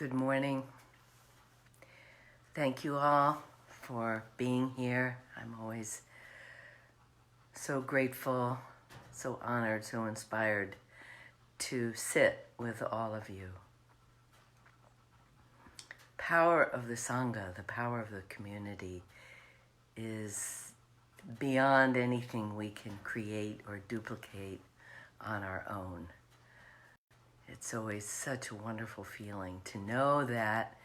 Good morning. Thank you all for being here. I'm always so grateful, so honored, so inspired to sit with all of you. Power of the Sangha, the power of the community, is beyond anything we can create or duplicate on our own. It's always such a wonderful feeling to know that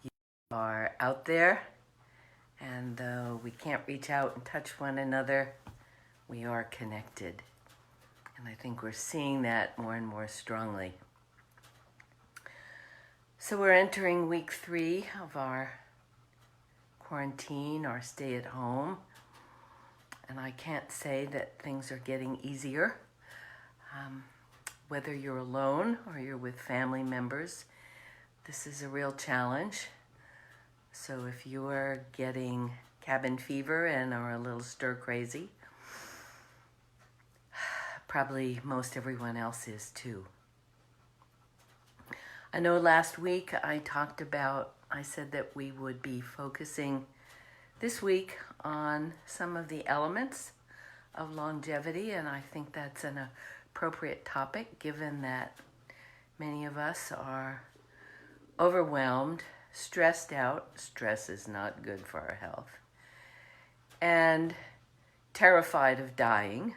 you are out there, and though we can't reach out and touch one another, we are connected. And I think we're seeing that more and more strongly. So we're entering week 3 of our quarantine, our stay at home. And I can't say that things are getting easier. Whether you're alone or you're with family members, this is a real challenge. So if you are getting cabin fever and are a little stir crazy, probably most everyone else is too. I know last week I said that we would be focusing this week on some of the elements of longevity, and I think that's an appropriate topic given that many of us are overwhelmed, stressed out. Stress is not good for our health. And terrified of dying,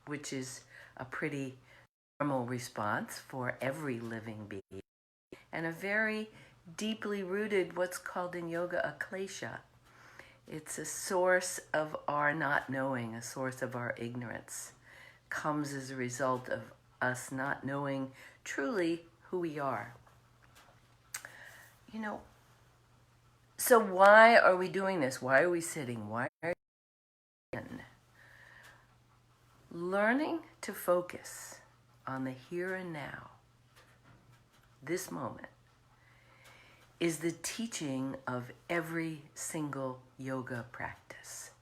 which is a pretty normal response for every living being, and a very deeply rooted, what's called in yoga, a klesha. It's a source of our not knowing, a source of our ignorance. Comes as a result of us not knowing truly who we are. So why are we doing this? Why are we sitting? Why are we in? Learning to focus on the here and now, this moment, is the teaching of every single yoga practice.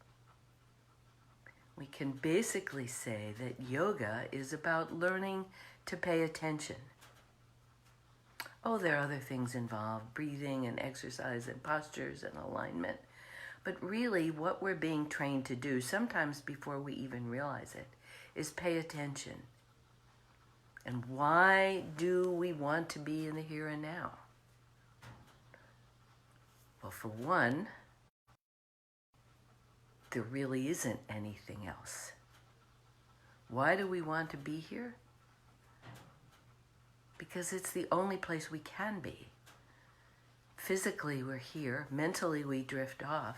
We can basically say that yoga is about learning to pay attention. Oh, there are other things involved, breathing and exercise and postures and alignment. But really what we're being trained to do, sometimes before we even realize it, is pay attention. And why do we want to be in the here and now? Well, for one, there really isn't anything else. Why do we want to be here? Because it's the only place we can be. Physically, we're here. Mentally, we drift off.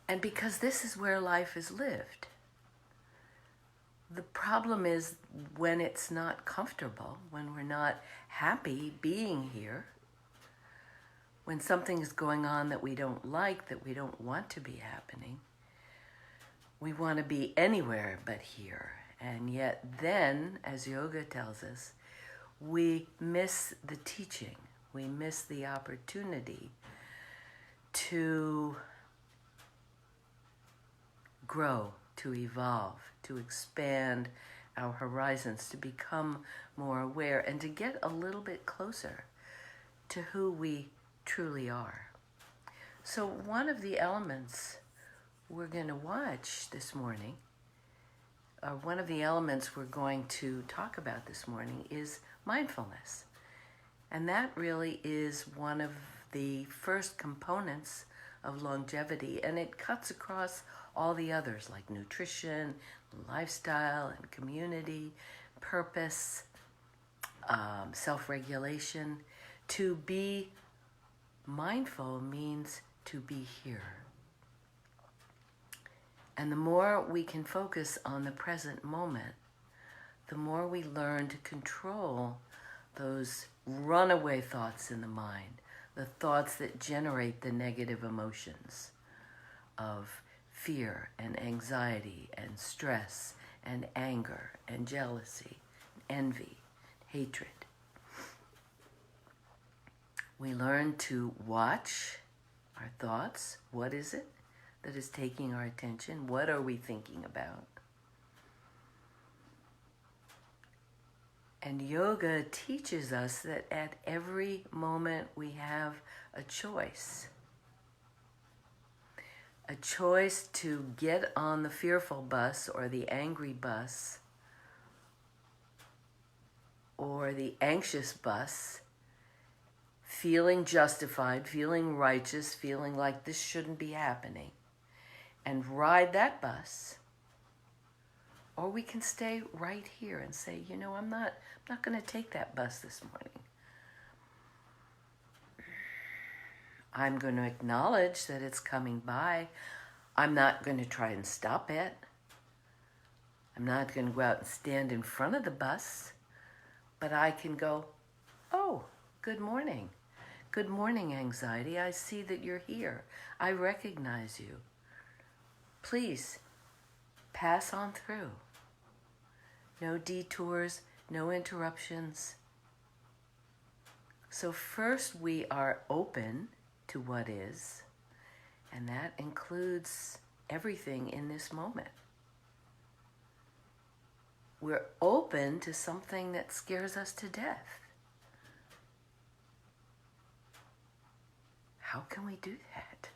And because this is where life is lived. The problem is when it's not comfortable, when we're not happy being here, when something is going on that we don't like, that we don't want to be happening, we want to be anywhere but here. And yet then, as yoga tells us, we miss the teaching. We miss the opportunity to grow, to evolve, to expand our horizons, to become more aware, and to get a little bit closer to who we truly are. So one of the elements we're going to watch this morning, or one of the elements we're going to talk about this morning, is mindfulness. And that really is one of the first components of longevity, and it cuts across all the others like nutrition, lifestyle, and community, purpose, self-regulation. To be mindful means to be here. And the more we can focus on the present moment, the more we learn to control those runaway thoughts in the mind, the thoughts that generate the negative emotions of fear and anxiety and stress and anger and jealousy, envy, hatred. We learn to watch our thoughts. What is it that is taking our attention? What are we thinking about? And yoga teaches us that at every moment we have a choice. A choice to get on the fearful bus or the angry bus or the anxious bus, feeling justified, feeling righteous, feeling like this shouldn't be happening, and ride that bus. Or we can stay right here and say, you know, I'm not going to take that bus this morning. I'm going to acknowledge that it's coming by. I'm not going to try and stop it. I'm not going to go out and stand in front of the bus. But I can go, oh, good morning. Good morning, anxiety. I see that you're here. I recognize you. Please, pass on through. No detours, no interruptions. So first we are open to what is, and that includes everything in this moment. We're open to something that scares us to death. How can we do that?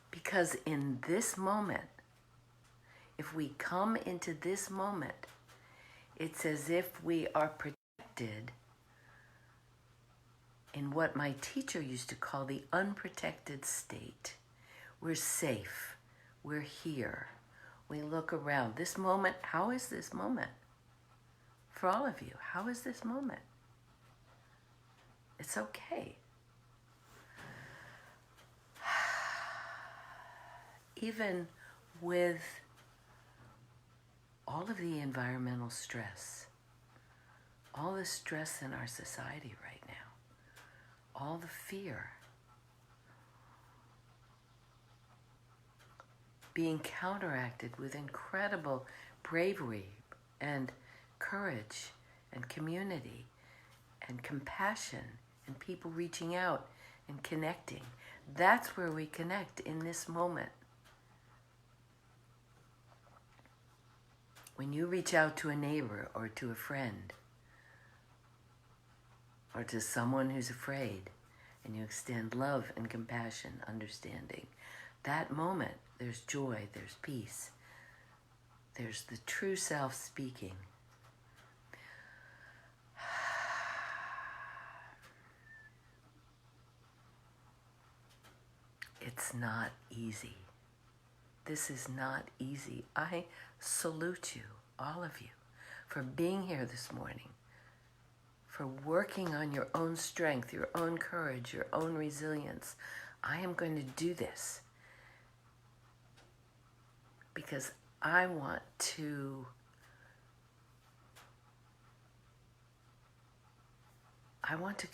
Because in this moment, if we come into this moment, it's as if we are protected in what my teacher used to call the unprotected state. We're safe. We're here. We look around. This moment, how is this moment? For all of you, how is this moment? It's okay. Even with all of the environmental stress, all the stress in our society right now, all the fear, being counteracted with incredible bravery and courage and community and compassion and people reaching out and connecting. That's where we connect in this moment. When you reach out to a neighbor or to a friend or to someone who's afraid and you extend love and compassion, understanding, that moment, there's joy, there's peace, there's the true self speaking. It's not easy. This is not easy. I salute you, all of you, for being here this morning, for working on your own strength, your own courage, your own resilience. I am going to do this because I want to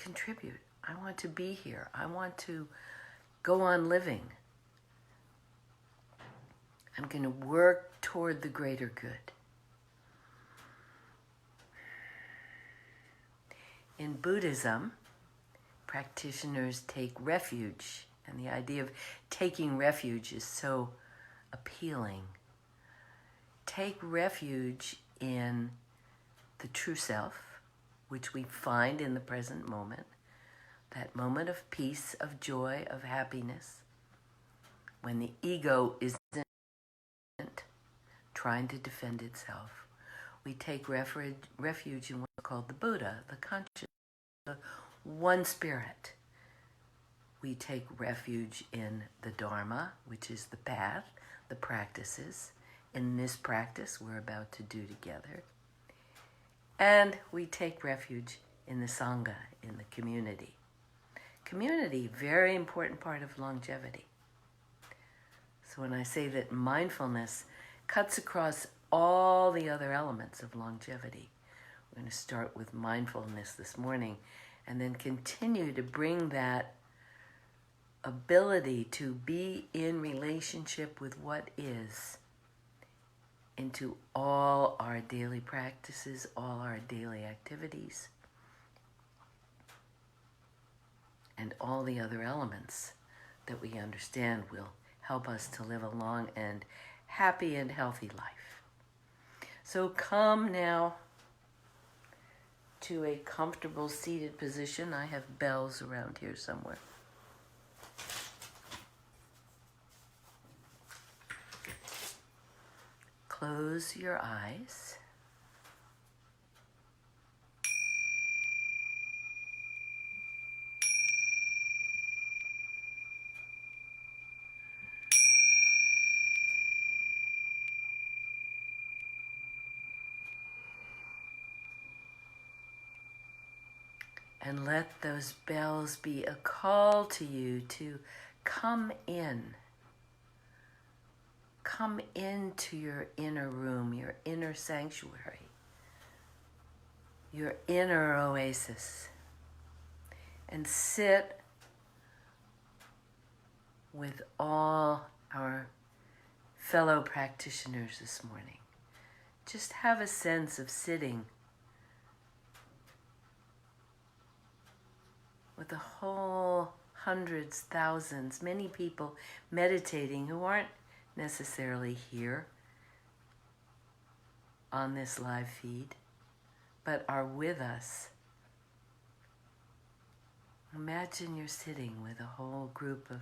contribute. I want to be here. I want to go on living. I'm going to work toward the greater good. In Buddhism, practitioners take refuge, and the idea of taking refuge is so appealing. Take refuge in the true self, which we find in the present moment, that moment of peace, of joy, of happiness, when the ego isn't trying to defend itself. We take refuge in what's called the Buddha, the conscious, the one spirit. We take refuge in the Dharma, which is the path, the practices, in this practice we're about to do together. And we take refuge in the Sangha, in the community. Community, very important part of longevity. So when I say that mindfulness cuts across all the other elements of longevity, we're going to start with mindfulness this morning and then continue to bring that ability to be in relationship with what is into all our daily practices, all our daily activities, and all the other elements that we understand will help us to live a long and happy and healthy life. So come now to a comfortable seated position. I have bells around here somewhere. Close your eyes. And let those bells be a call to you to come in. Come into your inner room, your inner sanctuary, your inner oasis, and sit with all our fellow practitioners this morning. Just have a sense of sitting with the whole hundreds, thousands, many people meditating who aren't necessarily here on this live feed, but are with us. Imagine you're sitting with a whole group of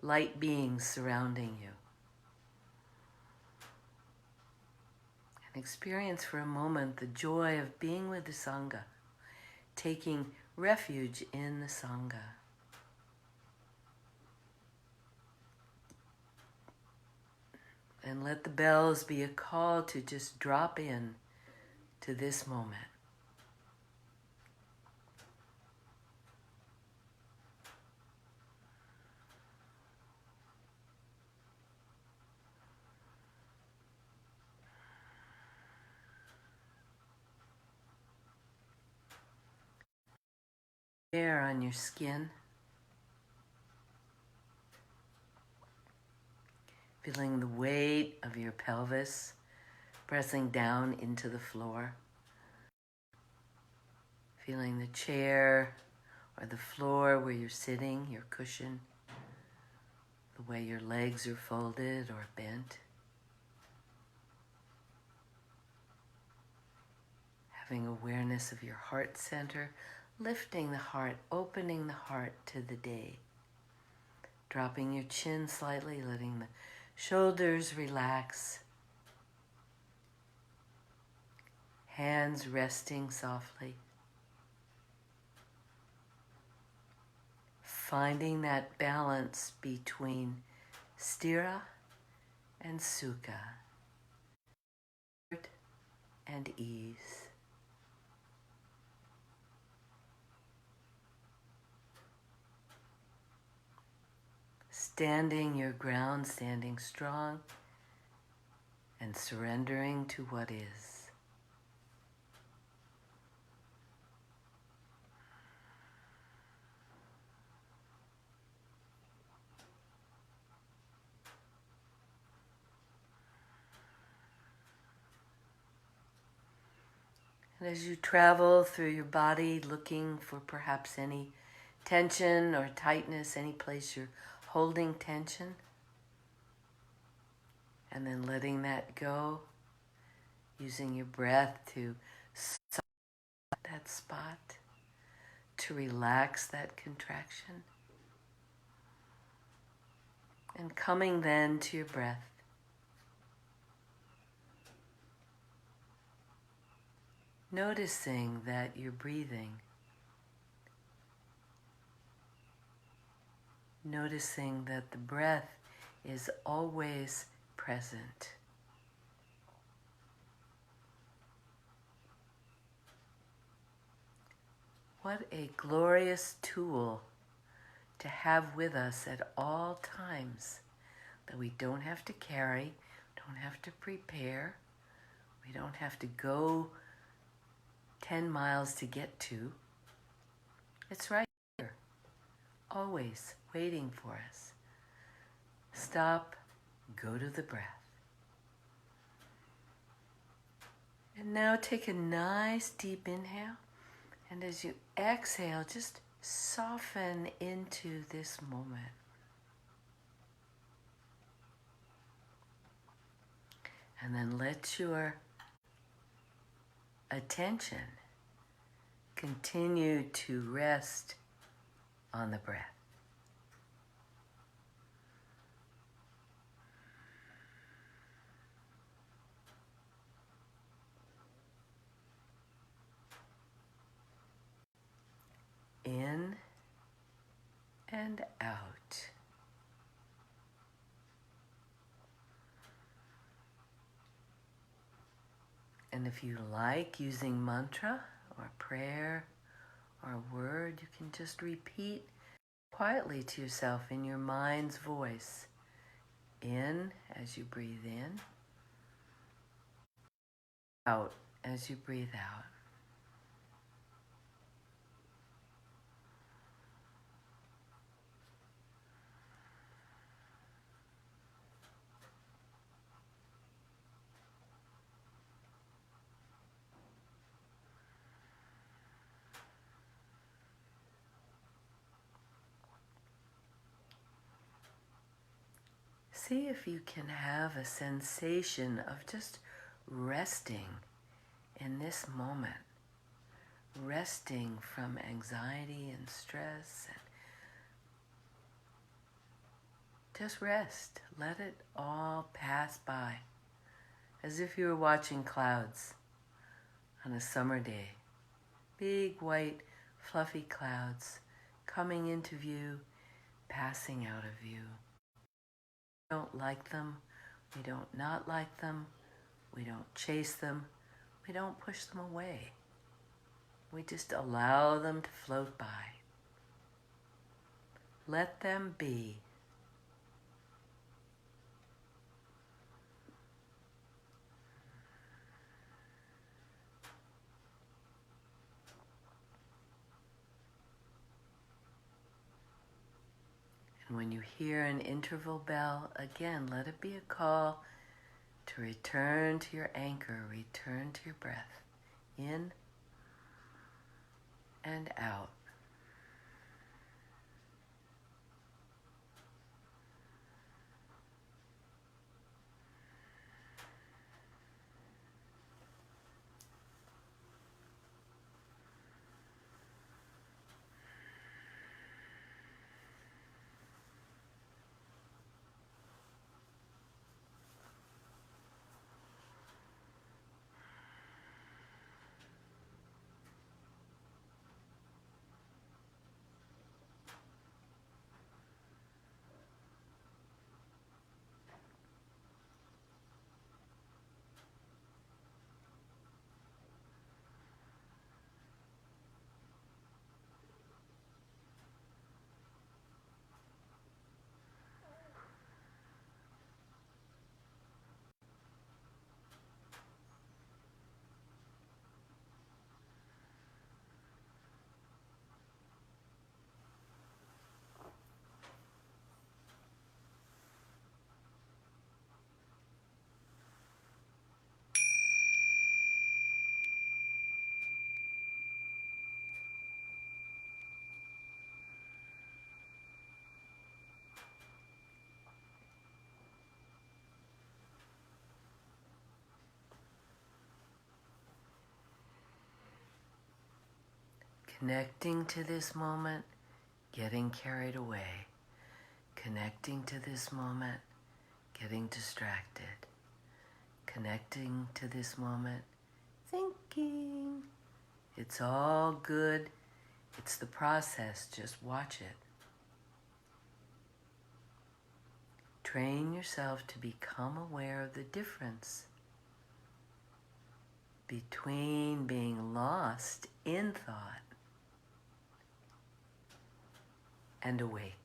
light beings surrounding you. And experience for a moment the joy of being with the Sangha, taking refuge in the Sangha. And let the bells be a call to just drop in to this moment. Air on your skin, feeling the weight of your pelvis pressing down into the floor, feeling the chair or the floor where you're sitting, your cushion, the way your legs are folded or bent. Having awareness of your heart center, lifting the heart, opening the heart to the day. Dropping your chin slightly, letting the shoulders relax. Hands resting softly. Finding that balance between sthira and sukha, comfort and ease. Standing your ground, standing strong, and surrendering to what is. And as you travel through your body, looking for perhaps any tension or tightness, any place you're holding tension, and then letting that go, using your breath to soften that spot, to relax that contraction, and coming then to your breath. Noticing that you're breathing. Noticing that the breath is always present. What a glorious tool to have with us at all times, that we don't have to carry, don't have to prepare, we don't have to go 10 miles to get to. It's right here, always waiting for us. Stop, go to the breath. And now take a nice deep inhale, and as you exhale, just soften into this moment. And then let your attention, continue to rest on the breath. In and out. And if you like using mantra or prayer or word, you can just repeat quietly to yourself in your mind's voice. In as you breathe in, out as you breathe out. See if you can have a sensation of just resting in this moment, resting from anxiety and stress. And just rest. Let it all pass by, as if you were watching clouds on a summer day. Big, white, fluffy clouds coming into view, passing out of view. We don't like them. We don't not like them. We don't chase them. We don't push them away. We just allow them to float by. Let them be. And when you hear an interval bell, again, let it be a call to return to your anchor, return to your breath, in and out. Connecting to this moment, getting carried away. Connecting to this moment, getting distracted. Connecting to this moment, thinking. It's all good. It's the process. Just watch it. Train yourself to become aware of the difference between being lost in thought and awake.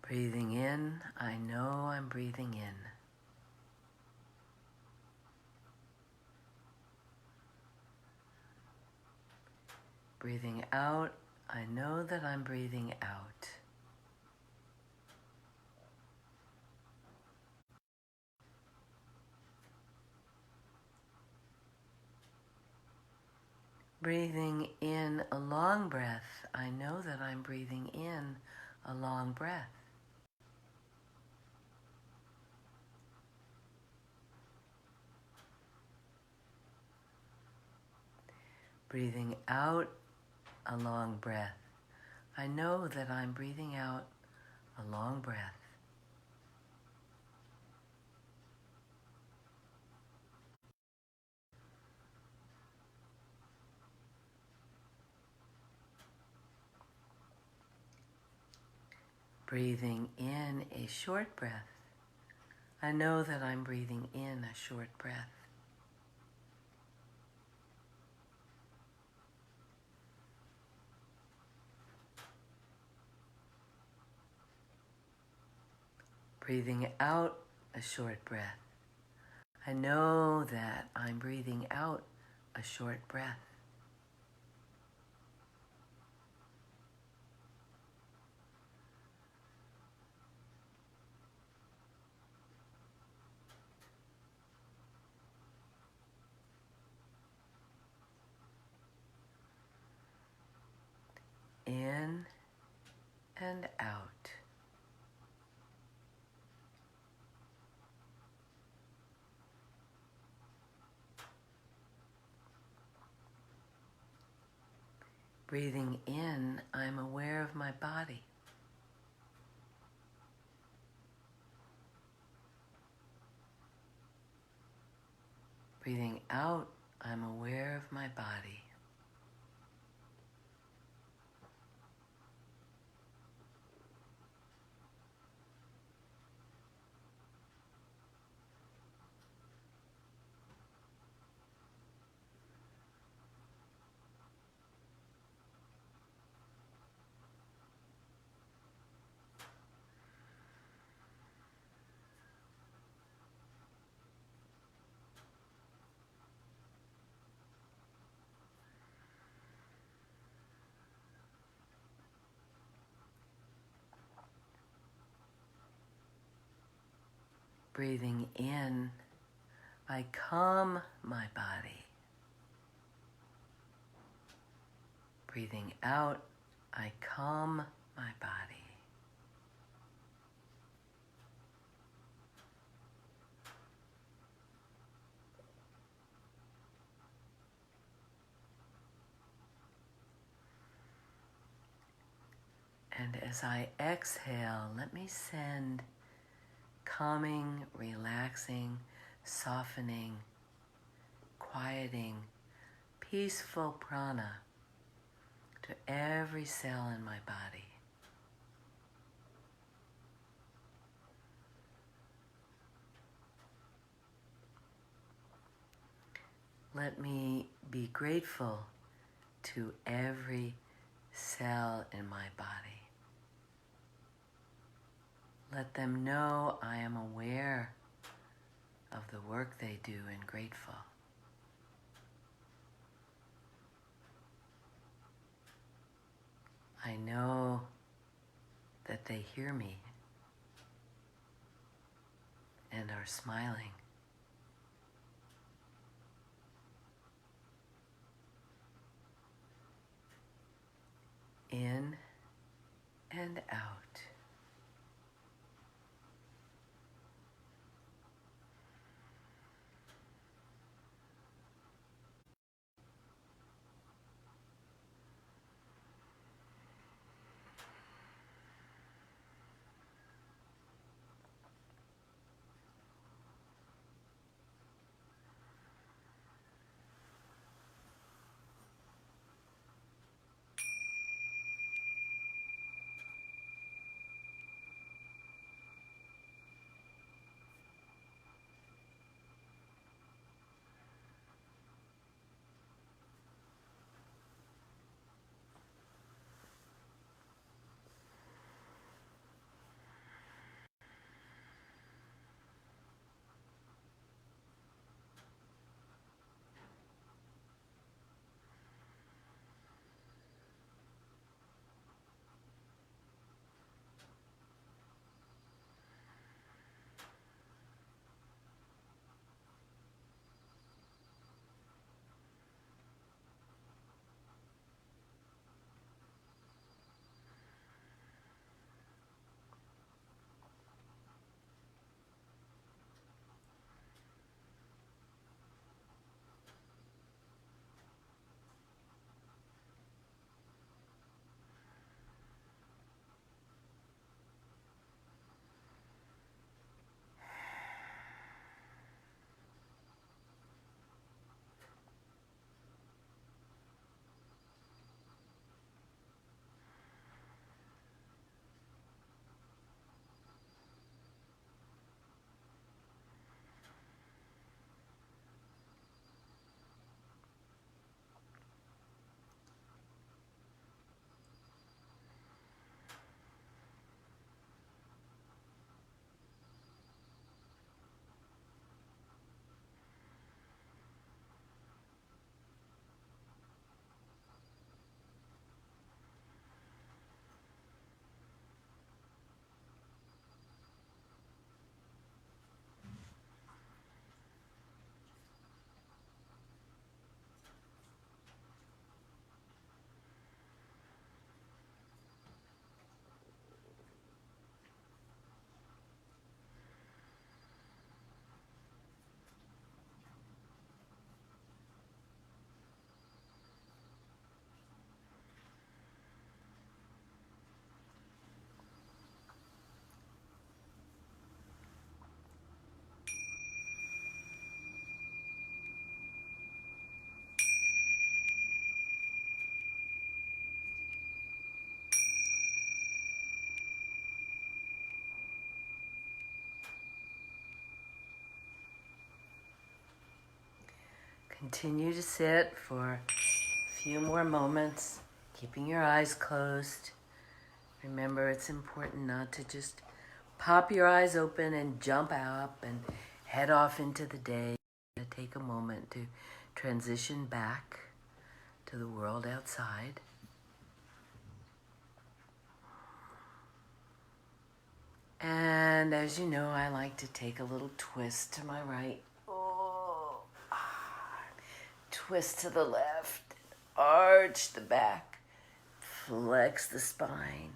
Breathing in, I know I'm breathing in. Breathing out, I know that I'm breathing out. Breathing in a long breath, I know that I'm breathing in a long breath. Breathing out a long breath, I know that I'm breathing out a long breath. Breathing in a short breath, I know that I'm breathing in a short breath. Breathing out a short breath, I know that I'm breathing out a short breath. In and out. Breathing in, I'm aware of my body. Breathing out, I'm aware of my body. Breathing in, I calm my body. Breathing out, I calm my body. And as I exhale, let me send calming, relaxing, softening, quieting, peaceful prana to every cell in my body. Let me be grateful to every cell in my body. Let them know I am aware of the work they do and grateful. I know that they hear me and are smiling. In and out. Continue to sit for a few more moments, keeping your eyes closed. Remember, it's important not to just pop your eyes open and jump up and head off into the day. Take a moment to transition back to the world outside. And as you know, I like to take a little twist to my right. Twist to the left. Arch the back. Flex the spine.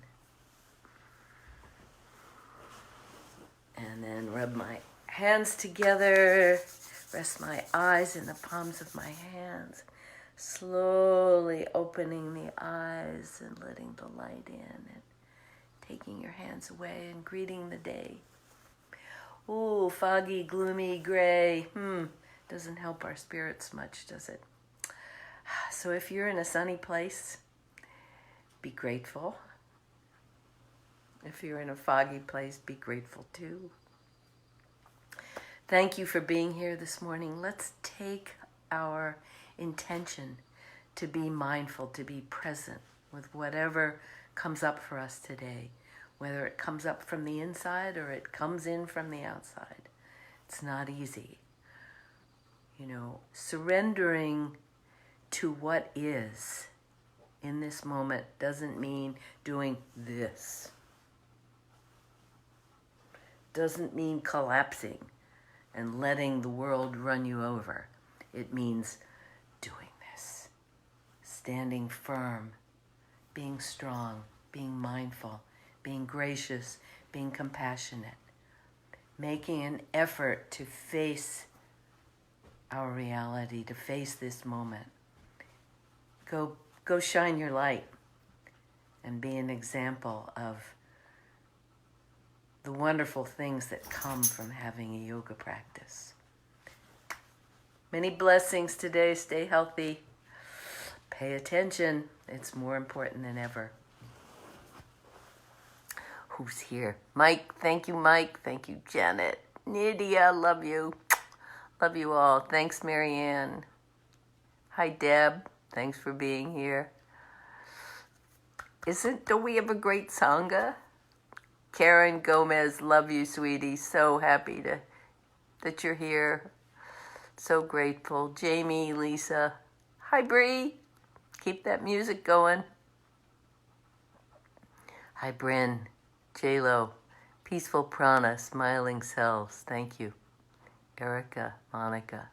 And then rub my hands together. Rest my eyes in the palms of my hands. Slowly opening the eyes and letting the light in. And taking your hands away and greeting the day. Ooh, foggy, gloomy, gray. Doesn't help our spirits much, does it? So if you're in a sunny place, be grateful. If you're in a foggy place, be grateful too. Thank you for being here this morning. Let's take our intention to be mindful, to be present with whatever comes up for us today, whether it comes up from the inside or it comes in from the outside. It's not easy. Surrendering to what is in this moment doesn't mean doing this. Doesn't mean collapsing and letting the world run you over. It means doing this. Standing firm, being strong, being mindful, being gracious, being compassionate, making an effort to face our reality, to face this moment. Go shine your light and be an example of the wonderful things that come from having a yoga practice. Many blessings today. Stay healthy. Pay attention. It's more important than ever. Who's here? Mike, thank you, Mike. Thank you, Janet. Nydia, love you. Love you all. Thanks, Marianne. Hi, Deb. Thanks for being here. Don't we have a great Sangha? Karen Gomez, love you, sweetie. So happy that you're here. So grateful. Jamie, Lisa. Hi, Bree. Keep that music going. Hi, Bryn. J-Lo. Peaceful Prana, Smiling Selves. Thank you. Erica, Monica.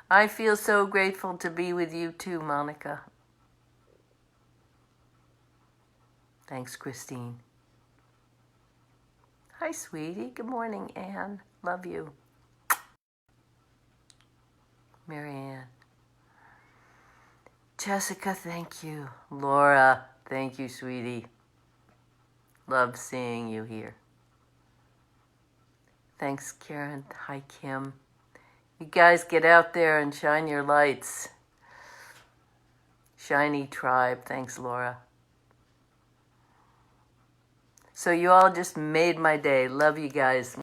I feel so grateful to be with you too, Monica. Thanks, Christine. Hi, sweetie. Good morning, Anne. Love you. Marianne. Jessica, thank you. Laura, thank you, sweetie. Love seeing you here. Thanks, Karen. Hi, Kim. You guys get out there and shine your lights. Shiny tribe. Thanks, Laura. So you all just made my day. Love you guys.